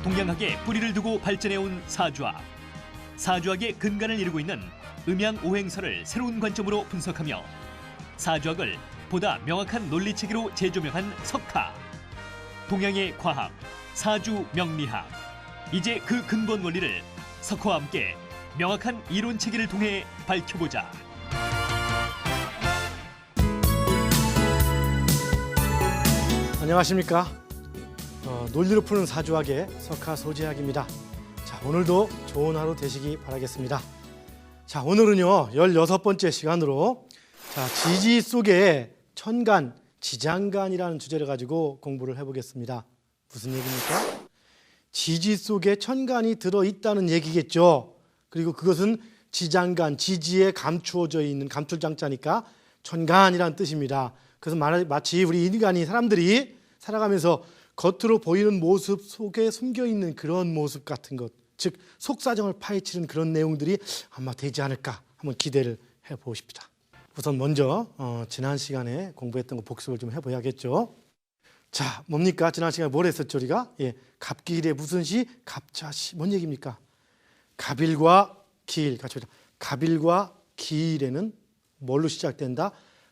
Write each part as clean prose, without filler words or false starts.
동양학에 뿌리를 두고 발전해온 사주학. 사주학의 근간을 이루고 있는 음양오행설을 새로운 관점으로 분석하며 사주학을 보다 명확한 논리체계로 재조명한 석화. 동양의 과학, 사주 명리학. 이제 그 근본 원리를 석화와 함께 명확한 이론체계를 통해 밝혀보자. 안녕하십니까. 논리로 푸는 사주학의 석화 소재학입니다. 자, 오늘도 좋은 하루 되시기 바라겠습니다. 자, 오늘은요 16번째 시간으로 지지 속에 천간, 지장간이라는 주제를 가지고 공부를 해보겠습니다. 무슨 얘기입니까? 지지 속에 천간이 들어있다는 얘기겠죠. 그리고 그것은 지장간, 지지에 감추어져 있는 감출장자니까 천간이라는 뜻입니다. 그래서 마치 우리 인간이 사람들이 살아가면서 겉으로 보이는 모습 속에 숨겨있는 그런 모습 같은 것, 즉 속사정을 파헤치는 그런 내용들이 아마 되지 않을까 한번 기대를 해보십시다. 우선 먼저 지난 시간에 공부했던 거 복습을 좀 해봐야겠죠. 자, 뭡니까? 지난 시간에 뭘 했었죠 우리가? 갑기일에 무슨 시? 갑자시. 뭔 얘기입니까? 갑일과 기일 같이 보자. 갑일과 기일에는 뭘로 시작된다?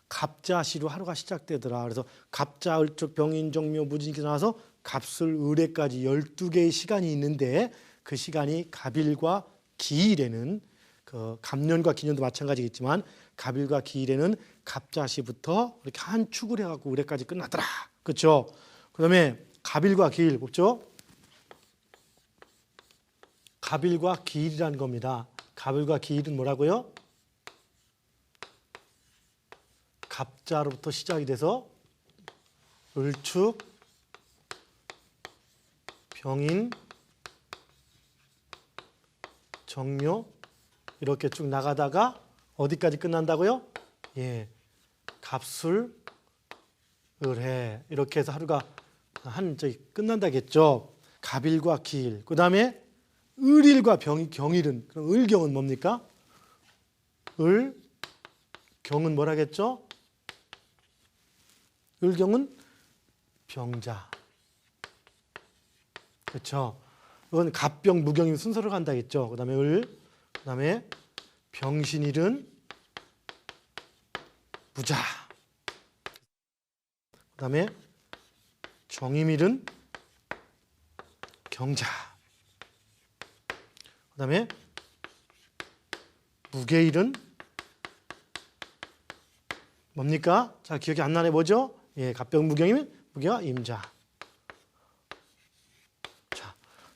갑자시로 하루가 시작되더라. 그래서 갑자, 을적, 병인, 정묘, 무진이 나와서 갑술, 을에까지 12개의 시간이 있는데 그 시간이 갑일과 기일에는 그 갑년과 기년도 마찬가지겠지만 갑일과 기일에는 갑자시부터 이렇게 한 축을 해갖고 을에까지 끝나더라. 그렇죠? 그다음에 갑일과 기일 보죠? 갑일과 기일이라는 겁니다. 갑일과 기일은 뭐라고요? 갑자로부터 시작이 돼서 을축, 병인, 정묘 이렇게 쭉 나가다가 어디까지 끝난다고요? 갑술, 을해 이렇게 해서 하루가 끝난다겠죠. 갑일과 기일. 그 다음에 을일과 경일은, 그럼 을경은 뭡니까? 경은 뭐라겠죠? 을경은 병자. 그렇죠? 이건 갑병 무경이 순서로 간다겠죠. 그다음에 그다음에 병신일은 부자. 그다음에 정임일은 경자. 그다음에 무계일은 뭡니까? 자, 기억이 안 나네. 뭐죠? 갑병 무경이면 무계와 임자.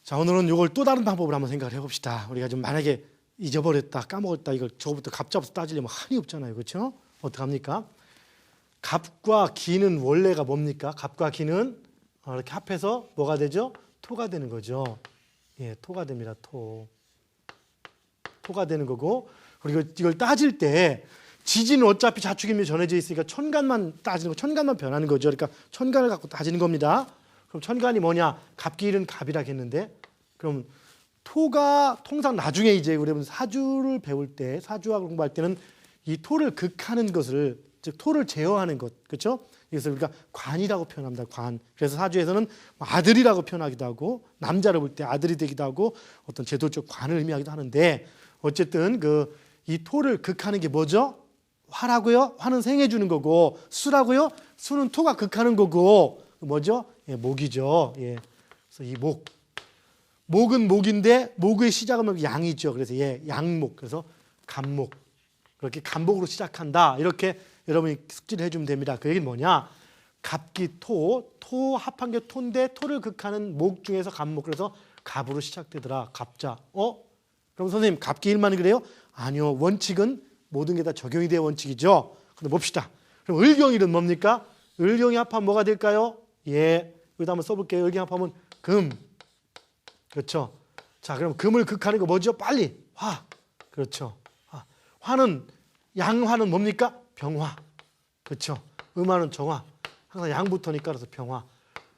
자, 오늘은 이걸 또 다른 방법으로 한번 생각을 해봅시다. 우리가 좀 만약에 잊어버렸다, 까먹었다, 이걸 저거부터 갑자부터 따지려면 한이 없잖아요. 그렇죠? 어떡합니까? 갑과 기는 원래가 뭡니까? 갑과 기는 이렇게 합해서 뭐가 되죠? 토가 되는 거죠. 토가 됩니다. 토가 되는 거고, 그리고 이걸 따질 때 지지는 어차피 자축이면 전해져 있으니까 천간만 따지는 거, 천간만 변하는 거죠. 그러니까 천간을 갖고 따지는 겁니다. 그럼 천간이 뭐냐? 갑기일은 갑이라 했는데, 그럼 토가 통상 나중에 이제 우리 사주를 배울 때, 사주학을 공부할 때는 이 토를 극하는 것을, 즉 토를 제어하는 것, 그렇죠? 이것을 우리가 관이라고 표현합니다. 관. 그래서 사주에서는 아들이라고 표현하기도 하고, 남자를 볼 때 아들이 되기도 하고, 어떤 제도적 관을 의미하기도 하는데, 어쨌든 이 토를 극하는 게 뭐죠? 화라고요? 화는 생해 주는 거고, 수라고요? 수는 토가 극하는 거고, 뭐죠? 목이죠. 그래서 이 목은 목인데 목의 시작은 양이죠. 그래서 양목. 그래서 간목. 그렇게 간목으로 시작한다. 이렇게 여러분이 숙지를 해주면 됩니다. 그 얘기는 뭐냐? 갑기 토 합한 게 토인데 토를 극하는 목 중에서 간목. 그래서 갑으로 시작되더라. 갑자. 그럼 선생님 갑기일만 그래요? 아니요. 원칙은 모든 게 다 적용이 될 원칙이죠. 근데 봅시다. 그럼 을경일은 뭡니까? 을경이 합하면 뭐가 될까요? 여기다 한번 써볼게요. 을경 합하면 금. 그렇죠. 자, 그럼 금을 극하는 거 뭐죠? 빨리. 화. 그렇죠. 화는, 양화는 뭡니까? 병화. 그렇죠. 음화는 정화. 항상 양부터니까 그래서 병화.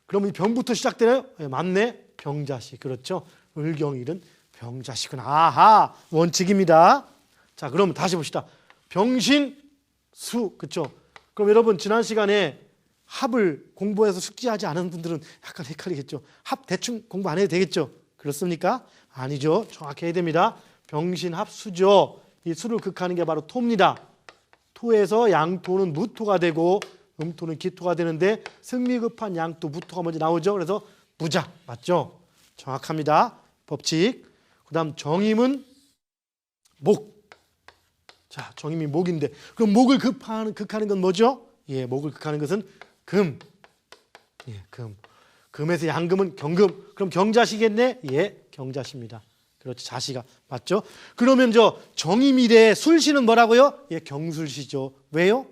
그럼 이 병부터 시작되나요? 맞네. 병자시. 그렇죠. 을경일은 병자시구나. 아하. 원칙입니다. 자, 그럼 다시 봅시다. 병신, 수. 그렇죠. 그럼 여러분 지난 시간에 합을 공부해서 숙지하지 않은 분들은 약간 헷갈리겠죠. 합 대충 공부 안 해도 되겠죠. 그렇습니까? 아니죠. 정확히 해야 됩니다. 병신합 수죠. 이 수를 극하는 게 바로 토입니다. 토에서 양토는 무토가 되고 음토는 기토가 되는데 승리급한 양토 무토가 먼저 나오죠. 그래서 무자 맞죠? 정확합니다. 법칙. 그다음 정임은 목. 자, 정임이 목인데 그럼 목을 극하는 건 뭐죠? 예, 목을 극하는 것은 금. 예, 금. 금에서 양금은 경금. 그럼 경자시겠네? 예, 경자시입니다. 그렇죠. 자시가 맞죠? 그러면 저 정임일에 술시는 뭐라고요? 예, 경술시죠. 왜요?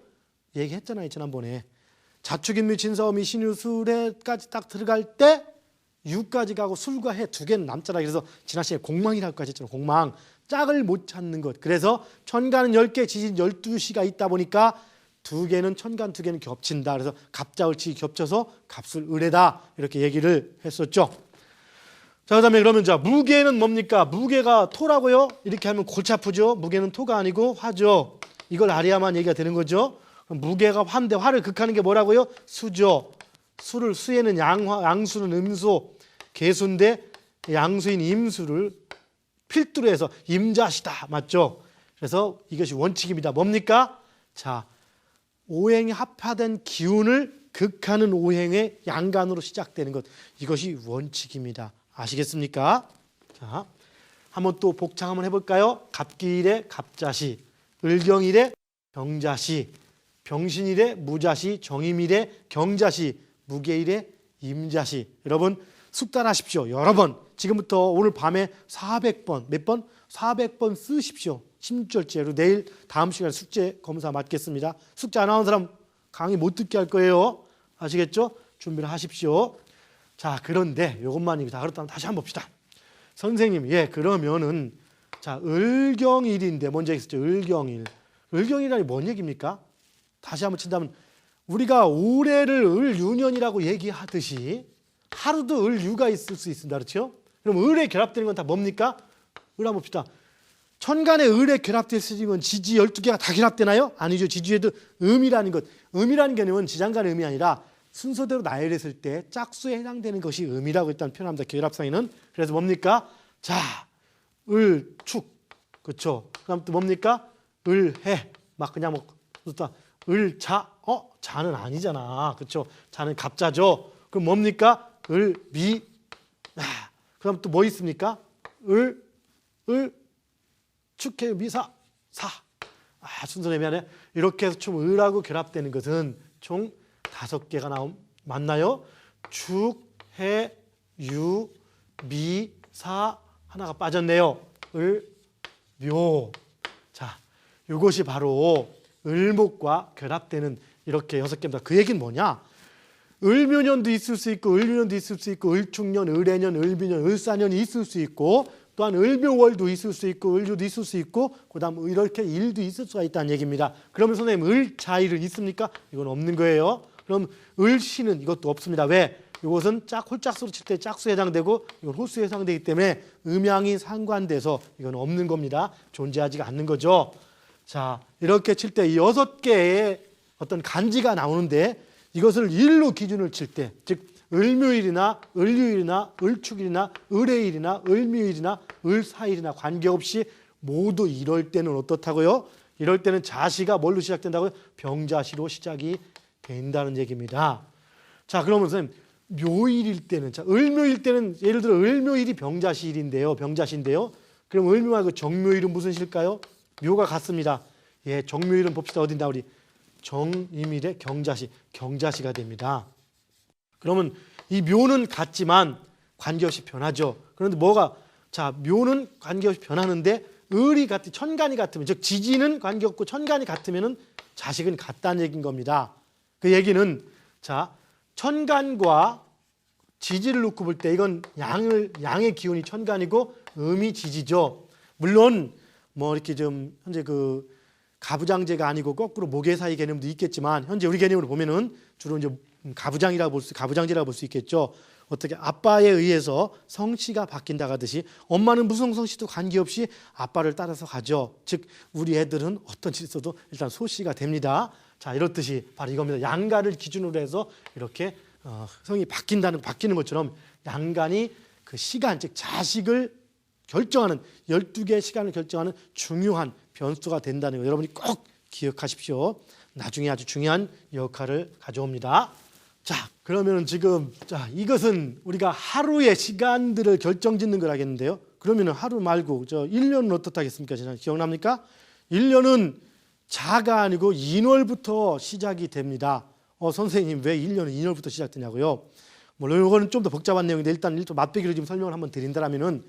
얘기했잖아요, 지난번에. 자축인묘 진사오미 신유술에까지 딱 들어갈 때 유까지 가고 술과 해 두 개는 남잖아. 그래서 지난 시간에 공망이라고까지 했잖아요. 공망. 짝을 못 찾는 것. 그래서 천간은 10개, 지진 12시가 있다 보니까 두 개는 천간 두 개는 겹친다. 그래서 갑자을치 겹쳐서 갑술 을에다 이렇게 얘기를 했었죠. 자, 그다음에 그러면 자 무게는 뭡니까? 무게가 토라고요? 이렇게 하면 골치 아프죠. 무게는 토가 아니고 화죠. 이걸 알아야만 얘기가 되는 거죠. 그럼 무게가 화인데 화를 극하는 게 뭐라고요? 수죠. 수를 수에는 양수는 음수, 개수인데 양수인 임수를 필두로 해서 임자시다. 맞죠? 그래서 이것이 원칙입니다. 뭡니까? 자, 오행이 합화된 기운을 극하는 오행의 양간으로 시작되는 것. 이것이 원칙입니다. 아시겠습니까? 자, 한번 또 복창 한번 해볼까요? 갑기일에 갑자시, 을경일에 병자시, 병신일에 무자시, 정임일에 경자시, 무게일에 임자시. 여러분 숙달하십시오. 여러 번. 지금부터 오늘 밤에 400번, 몇 번? 400번 쓰십시오. 16절째로 내일 다음 시간에 숙제 검사 맡겠습니다. 숙제 안 하는 사람 강의 못 듣게 할 거예요. 아시겠죠? 준비를 하십시오. 자, 그런데 이것만 다 그렇다면 다시 한번 봅시다. 선생님, 예, 그러면은 자, 을경일인데 먼저 했었죠. 을경일. 을경일이라니 뭔 얘기입니까? 다시 한번 친다면 우리가 올해를 을유년이라고 얘기하듯이 하루도 을유가 있을 수 있습니다. 그렇죠? 그럼 을에 결합되는 건 다 뭡니까? 을 한번 봅시다. 천간에 을에 결합됐으면 지지 12개가 다 결합되나요? 아니죠. 지지에도 음이라는 것. 음이라는 개념은 지장간의 음이 아니라 순서대로 나열했을 때 짝수에 해당되는 것이 음이라고 일단 표현합니다. 결합상에는. 그래서 뭡니까? 자, 을, 축. 그렇죠. 그다음 또 뭡니까? 을, 해. 막 그냥 뭐 을, 자. 자는 아니잖아. 그렇죠. 자는 갑자죠. 그럼 뭡니까? 을, 미. 그다음 또 뭐 있습니까? 을, 축해, 미사, 사. 순서 애매하네. 이렇게 해서 총 을하고 결합되는 것은 총 5개가 맞나요? 축, 해, 유, 미, 사 하나가 빠졌네요. 을, 묘. 자, 이것이 바로 을목과 결합되는 이렇게 6개입니다. 그 얘기는 뭐냐? 을묘년도 있을 수 있고 을유년도 있을 수 있고 을축년, 을해년, 을비년, 을사년이 있을 수 있고 또한 을묘월도 있을 수 있고 을유도 있을 수 있고 그다음 이렇게 일도 있을 수가 있다는 얘기입니다. 그러면 선생님 을자일은 있습니까? 이건 없는 거예요. 그럼 을시는 이것도 없습니다. 왜? 이것은 홀짝수로 칠 때 짝수에 해당되고 이건 홀수에 해당되기 때문에 음양이 상관돼서 이건 없는 겁니다. 존재하지가 않는 거죠. 자, 이렇게 칠 때 이 6개의 어떤 간지가 나오는데 이것을 일로 기준을 칠 때, 즉 을묘일이나 을유일이나 을축일이나 을해일이나 을묘일이나 을사일이나 관계없이 모두 이럴 때는 어떻다고요? 이럴 때는 자시가 뭘로 시작된다고요? 병자시로 시작이 된다는 얘기입니다. 자, 그러면 선생님 묘일일 때는 자, 을묘일 때는 예를 들어 을묘일이 병자시일인데요. 병자시인데요. 그럼 을묘 말고 정묘일은 무슨 시일까요? 묘가 같습니다. 예, 정묘일은 봅시다. 어딘다 우리 정임일의 경자시, 경자시가 됩니다. 그러면 이 묘는 같지만 관계없이 변하죠. 그런데 뭐가 자, 묘는 관계없이 변하는데 을이 천간이 같으면 즉 지지는 관계없고 천간이 같으면은 자식은 같다는 얘기인 겁니다. 그 얘기는 자, 천간과 지지를 놓고 볼 때 이건 양의 기운이 천간이고 음이 지지죠. 물론 뭐 이렇게 좀 현재 그 가부장제가 아니고 거꾸로 모계사의 개념도 있겠지만 현재 우리 개념으로 보면은 주로 이제 가부장제라고 볼 수 있겠죠. 어떻게 아빠에 의해서 성씨가 바뀐다 하듯이 엄마는 무슨 성씨도 관계없이 아빠를 따라서 가죠. 즉 우리 애들은 어떤 짓 있어도 일단 소씨가 됩니다. 자, 이렇듯이 바로 이겁니다. 양간을 기준으로 해서 이렇게 성이 바뀌는 것처럼 양간이 그 시간, 즉 자식을 결정하는 12개의 시간을 결정하는 중요한 변수가 된다는 거 여러분이 꼭 기억하십시오. 나중에 아주 중요한 역할을 가져옵니다. 자, 그러면 지금 이것은 우리가 하루의 시간들을 결정짓는 걸 하겠는데요. 그러면 하루 말고 1년은 어떻다겠습니까? 기억납니까? 1년은 자가 아니고 인월부터 시작이 됩니다. 선생님 왜 1년은 인월부터 시작되냐고요? 물론 이거는 좀 더 복잡한 내용인데 일단 맛배기로 지금 설명을 한번 드린다면은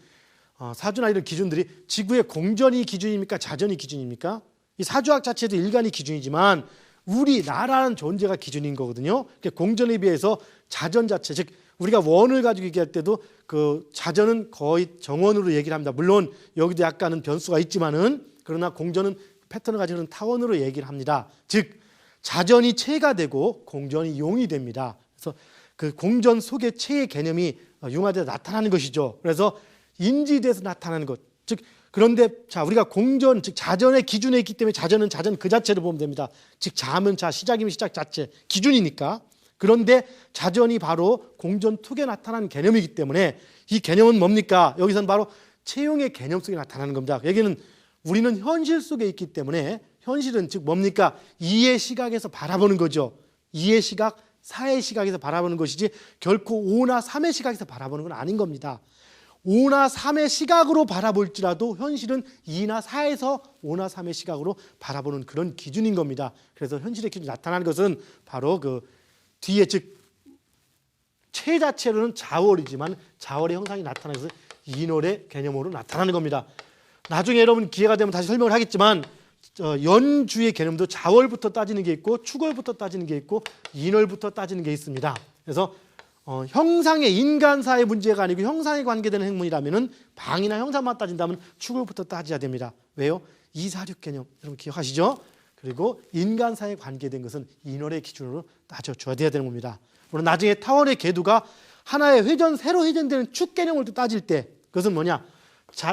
사주나 이런 기준들이 지구의 공전이 기준입니까? 자전이 기준입니까? 이 사주학 자체도 일간이 기준이지만 우리나라는 존재가 기준인 거거든요. 공전에 비해서 자전 자체, 즉 우리가 원을 가지고 얘기할 때도 그 자전은 거의 정원으로 얘기를 합니다. 물론 여기도 약간은 변수가 있지만은 그러나 공전은 패턴을 가지고 있는 타원으로 얘기를 합니다. 즉 자전이 체가 되고 공전이 용이 됩니다. 그래서 그 공전 속의 체의 개념이 융화돼서 나타나는 것이죠. 그래서 인지돼서 나타나는 것. 즉 그런데 우리가 공전, 즉 자전의 기준에 있기 때문에 자전은 자전 그 자체로 보면 됩니다. 즉 자면 자, 시작이면 시작 자체 기준이니까. 그런데 자전이 바로 공전 톡에 나타나는 개념이기 때문에 이 개념은 뭡니까? 여기서는 바로 체용의 개념 속에 나타나는 겁니다. 여기는 우리는 현실 속에 있기 때문에 현실은 즉 뭡니까? 이의 시각에서 바라보는 거죠. 이의 시각, 사의 시각에서 바라보는 것이지 결코 오나 삼의 시각에서 바라보는 건 아닌 겁니다. 오나 삼의 시각으로 바라볼지라도 현실은 이나 사에서 오나 삼의 시각으로 바라보는 그런 기준인 겁니다. 그래서 현실의 기준이 나타나는 것은 바로 그 뒤에 즉 체 자체로는 자월이지만 자월의 형상이 나타나서 인월의 개념으로 나타나는 겁니다. 나중에 여러분 기회가 되면 다시 설명을 하겠지만 연주의 개념도 자월부터 따지는 게 있고 축월부터 따지는 게 있고 인월부터 따지는 게 있습니다. 그래서 형상의 인간사의 문제가 아니고 형상에 관계되는 행문이라면은 방이나 형상만 따진다면 축월부터 따져야 됩니다. 왜요? 이사륙 개념 여러분 기억하시죠? 그리고 인간사에 관계된 것은 인월의 기준으로 따져줘야 되는 겁니다. 물론 나중에 타원의 궤도가 하나의 새로 회전되는 축 개념을 또 따질 때 그것은 뭐냐?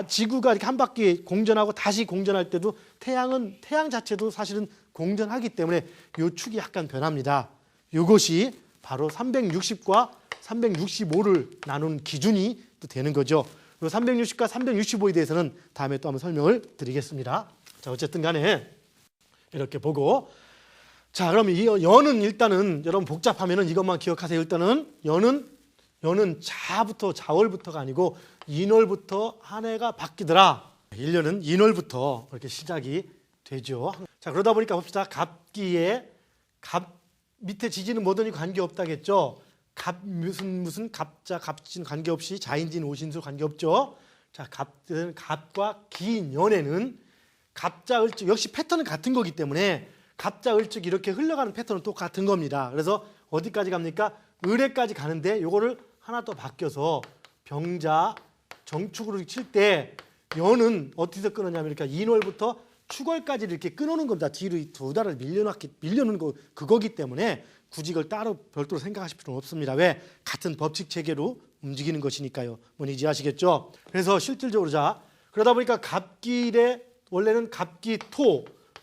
지구가 이렇게 한 바퀴 공전하고 다시 공전할 때도 태양 자체도 사실은 공전하기 때문에 이 축이 약간 변합니다. 이것이 바로 360과 365를 나눈 기준이 또 되는 거죠. 그리고 360과 365에 대해서는 다음에 또 한번 설명을 드리겠습니다. 자, 어쨌든 간에 이렇게 보고 자, 그럼 이 연은 일단은 여러분 복잡하면은 이것만 기억하세요. 일단은 연은 자부터 자월부터가 아니고 인월부터 한 해가 바뀌더라. 1년은 인월부터 이렇게 시작이 되죠. 자, 그러다 보니까 봅시다. 갑기에 갑 밑에 지지는 뭐든지 관계없다겠죠. 갑 무슨 갑자 갑진 관계없이 자인진 오신수 관계없죠. 자, 갑과 긴 연에는 갑자 을즉 역시 패턴은 같은 거기 때문에 갑자 을즉 이렇게 흘러가는 패턴은 똑같은 겁니다. 그래서 어디까지 갑니까? 을에까지 가는데 요거를 하나 더 바뀌어서 병자 정축으로 칠 때 연은 어디서 끊었냐면 그러니까 인월부터 축월까지 이렇게 끊어놓은 겁니다. 뒤로 두 달을 밀려놓은 거 그거기 때문에 굳이 이걸 따로 별도로 생각하실 필요는 없습니다. 왜? 같은 법칙 체계로 움직이는 것이니까요. 뭔지 이해하시겠죠? 그래서 실질적으로 그러다 보니까 갑길에 원래는 갑기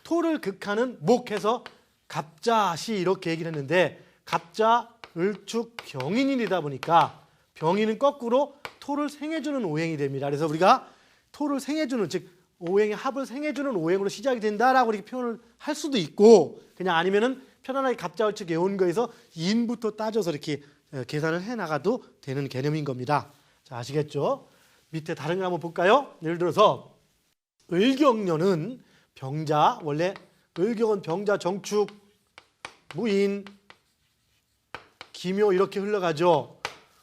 토를 극하는 목해서 갑자시 이렇게 얘기를 했는데 갑자 을축 병인이다 보니까 병인은 거꾸로 토를 생해주는 오행이 됩니다. 그래서 우리가 토를 생해주는 즉 오행의 합을 생해주는 오행으로 시작이 된다라고 이렇게 표현을 할 수도 있고 그냥 아니면은 편안하게 갑자 을축 외운 거에서 인부터 따져서 이렇게 계산을 해 나가도 되는 개념인 겁니다. 자, 아시겠죠? 밑에 다른 걸 한번 볼까요? 예를 들어서 을경년은 병자 원래 을경은 병자 정축 무인 기묘 이렇게 흘러가죠.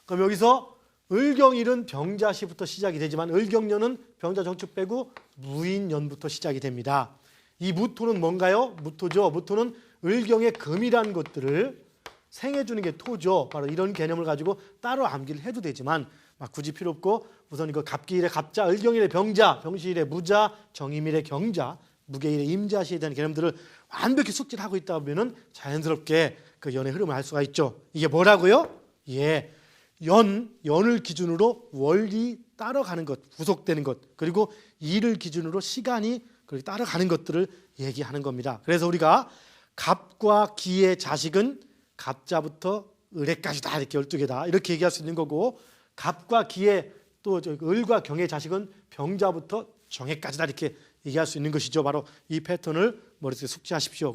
그럼 여기서 을경일은 병자시부터 시작이 되지만 을경년은 병자 정축 빼고 무인년부터 시작이 됩니다. 이 무토는 뭔가요? 무토죠. 무토는 을경의 금이라는 것들을 생해주는 게 토죠. 바로 이런 개념을 가지고 따로 암기를 해도 되지만 막 굳이 필요 없고 우선 이거 갑기일의 갑자, 을경일의 병자, 병시일의 무자, 정임일의 경자, 무게일의 임자시에 대한 개념들을 완벽히 숙지를 하고 있다 보면은 자연스럽게 그 연의 흐름을 알 수가 있죠. 이게 뭐라고요? 예, 연을 기준으로 월이 따라가는 것, 구속되는 것, 그리고 일을 기준으로 시간이 따라가는 것들을 얘기하는 겁니다. 그래서 우리가 갑과 기의 자식은 갑자부터 을에까지다 이렇게 12개다 이렇게 얘기할 수 있는 거고 갑과 기의 또 을과 경의 자식은 병자부터 정해까지다 이렇게 얘기할 수 있는 것이죠. 바로 이 패턴을 머릿속에 숙지하십시오.